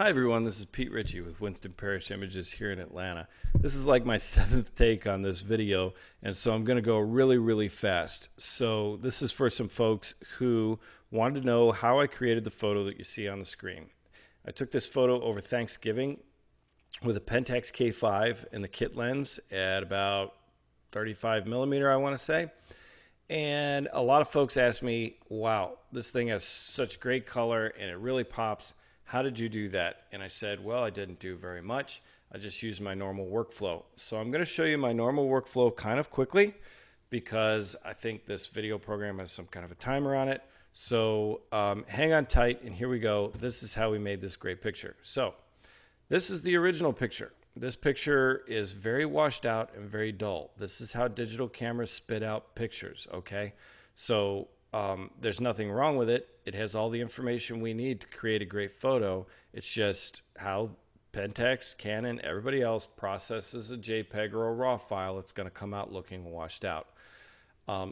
Hi everyone, this is Pete Ritchie with Winston Parish Images here in Atlanta. This is like my seventh take on this video, and so I'm going to go really fast. So this is for some folks who wanted to know how I created the photo that you see on the screen. I took this photo over Thanksgiving with a Pentax K5 and the kit lens at about 35 millimeter, I want to say. And a lot of folks ask me, wow, this thing has such great color and it really pops. How did you do that? And I said, well, I didn't do very much. I just used my normal workflow. So I'm going to show you my normal workflow kind of quickly because I think this video program has some kind of a timer on it. So hang on tight, and here we go. This is how we made this great picture. So this is the original picture. This picture is very washed out and very dull. This is how digital cameras spit out pictures, okay? So there's nothing wrong with it. It has all the information we need to create a great photo. It's just how Pentax, Canon, everybody else processes a JPEG or a RAW file. It's going to come out looking washed out.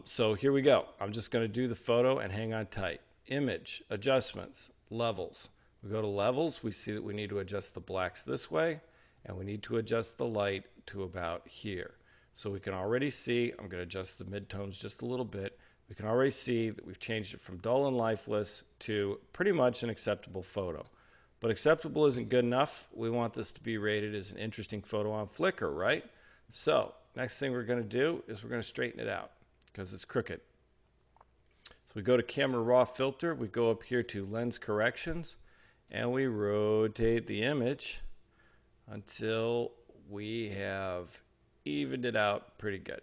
So here we go. I'm just going to do the photo and hang on tight. Image, adjustments, levels. We go to levels. We see that we need to adjust the blacks this way, and we need to adjust the light to about here. So we can already see, I'm going to adjust the midtones just a little bit. We can already see that we've changed it from dull and lifeless to pretty much an acceptable photo. But acceptable isn't good enough. We want this to be rated as an interesting photo on Flickr, right? So next thing we're going to do is we're going to straighten it out because it's crooked. So we go to Camera Raw Filter. We go up here to Lens Corrections, and we rotate the image until we have evened it out pretty good.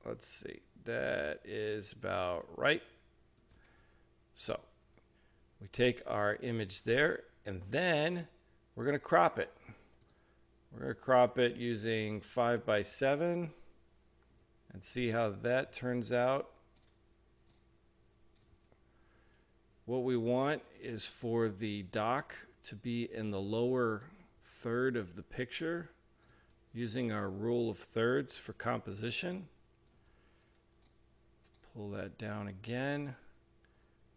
Let's see. That is about right. So we take our image there, and then we're going to crop it. We're going to crop it using 5:7 and see how that turns out. What we want is for the dock to be in the lower third of the picture using our rule of thirds for composition. Pull that down again.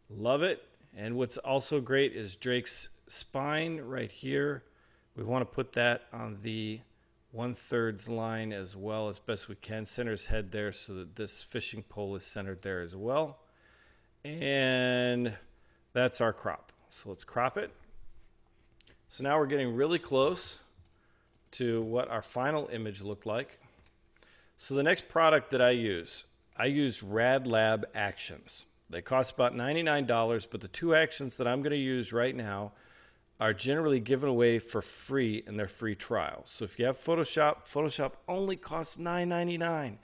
Love it. And what's also great is Drake's spine right here. We want to put that on the 1/3 line as well as best we can. Center his head there so that this fishing pole is centered there as well. And that's our crop. So let's crop it. So now we're getting really close to what our final image looked like. So the next product that I use Rad Lab Actions. They cost about $99, but the two actions that I'm going to use right now are generally given away for free in their free trial. So if you have Photoshop, Photoshop only costs $9.99.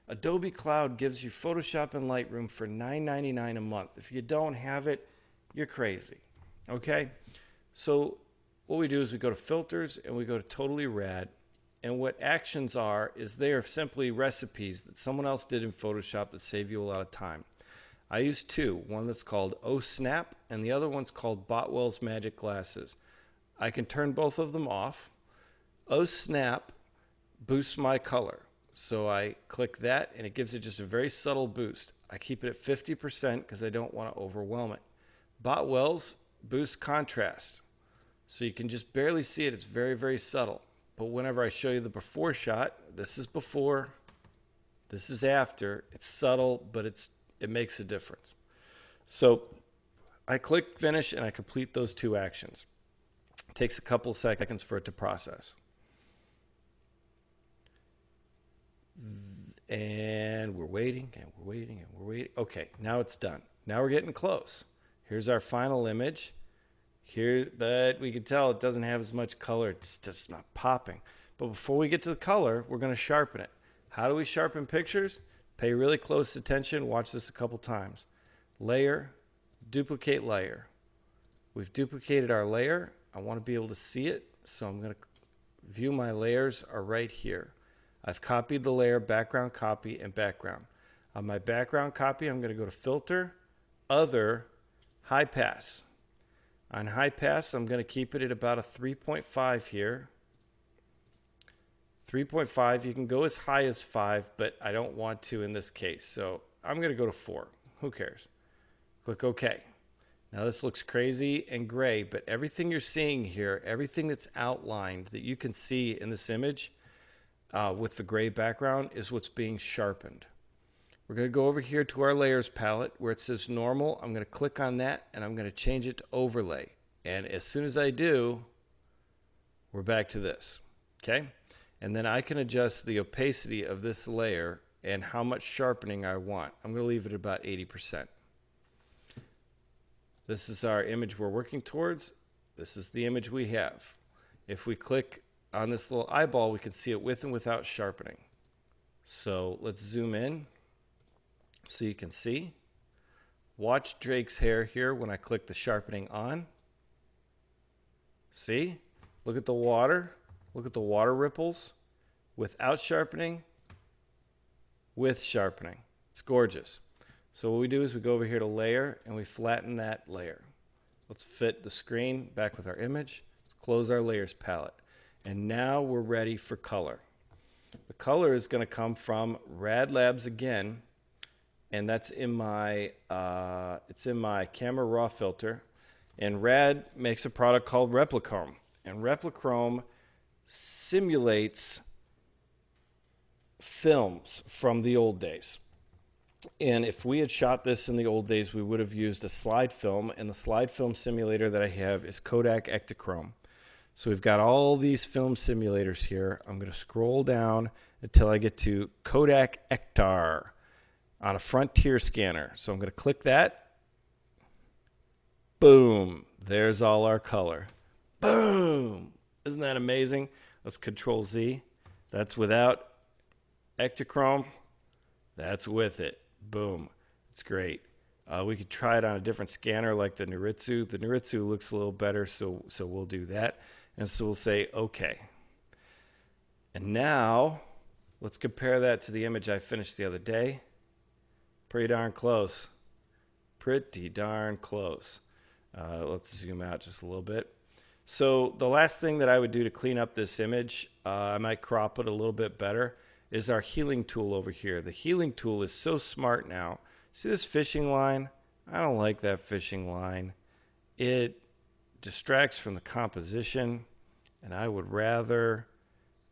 Adobe Cloud gives you Photoshop and Lightroom for $9.99 a month. If you don't have it, you're crazy. Okay? So what we do is we go to Filters and we go to Totally Rad. And what actions are is they are simply recipes that someone else did in Photoshop that save you a lot of time. I use two, one that's called Oh Snap and the other one's called Botwell's Magic Glasses. I can turn both of them off. Oh Snap boosts my color. So I click that and it gives it just a very subtle boost. I keep it at 50% because I don't want to overwhelm it. Botwell's boosts contrast. So you can just barely see it. It's very subtle. But whenever I show you the before shot, this is before, this is after. It's subtle, but it makes a difference. So I click finish and I complete those two actions. It takes a couple of seconds for it to process. And we're waiting and we're waiting and we're waiting. Okay, now it's done. Now we're getting close. Here's our final image. Here, but we can tell it doesn't have as much color. It's just not popping. But before we get to the color, we're going to sharpen it. How do we sharpen pictures? Pay really close attention. Watch this a couple times. Layer, duplicate layer. We've duplicated our layer. I want to be able to see it, so I'm going to view my layers are right here. I've copied the layer, background copy, and background. On my background copy, I'm going to go to Filter, Other, High Pass. On high pass, I'm going to keep it at about a 3.5 here. 3.5, you can go as high as 5, but I don't want to in this case. So I'm going to go to 4. Who cares? Click OK. Now this looks crazy and gray, but everything you're seeing here, everything that's outlined that you can see in this image with the gray background is what's being sharpened. We're going to go over here to our layers palette where it says normal. I'm going to click on that and I'm going to change it to overlay. And as soon as I do, we're back to this. Okay? And then I can adjust the opacity of this layer and how much sharpening I want. I'm going to leave it about 80%. This is our image we're working towards. This is the image we have. If we click on this little eyeball, we can see it with and without sharpening. So let's zoom in so you can see. Watch Drake's hair here when I click the sharpening on. See? Look at the water. Look at the water ripples. Without sharpening, with sharpening. It's gorgeous. So what we do is we go over here to layer and we flatten that layer. Let's fit the screen back with our image. Let's close our layers palette. And now we're ready for color. The color is going to come from Rad Labs again, and that's in my it's in my camera raw filter. And Rad makes a product called Replichrome, and Replichrome simulates films from the old days. And if we had shot this in the old days, we would have used a slide film, and the slide film simulator that I have is Kodak Ektar. So we've got all these film simulators here. I'm going to scroll down until I get to Kodak Ektar on a Frontier scanner. So I'm going to click that. Boom. There's all our color. Boom. Isn't that amazing? Let's Control Z. That's without Ektar. That's with it. Boom. It's great. We could try it on a different scanner like the Niritsu. The Niritsu looks a little better, so we'll do that. And so we'll say OK. And now let's compare that to the image I finished the other day. Pretty darn close. Pretty darn close. Let's zoom out just a little bit. So the last thing that I would do to clean up this image, I might crop it a little bit better, is our healing tool over here. The healing tool is so smart now. See this fishing line? I don't like that fishing line. It distracts from the composition, and I would rather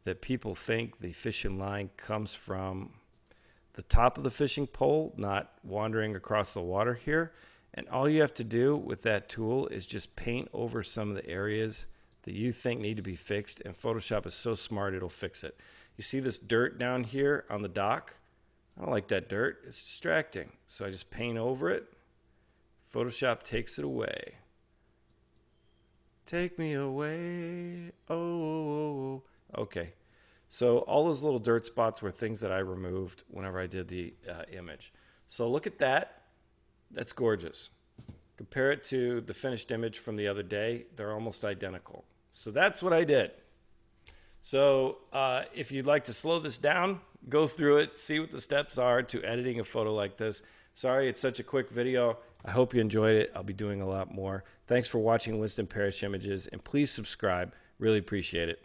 that people think the fishing line comes from the top of the fishing pole, not wandering across the water here. And all you have to do with that tool is just paint over some of the areas that you think need to be fixed, and Photoshop is so smart it'll fix it. You see this dirt down here on the dock? I don't like that dirt. It's distracting. So I just paint over it. Photoshop takes it away. Take me away. Oh. Okay. So all those little dirt spots were things that I removed whenever I did the image. So look at that. That's gorgeous. Compare it to the finished image from the other day. They're almost identical. So that's what I did. So if you'd like to slow this down, go through it, see what the steps are to editing a photo like this. Sorry, it's such a quick video. I hope you enjoyed it. I'll be doing a lot more. Thanks for watching Winston Parrish Images, and please subscribe. Really appreciate it.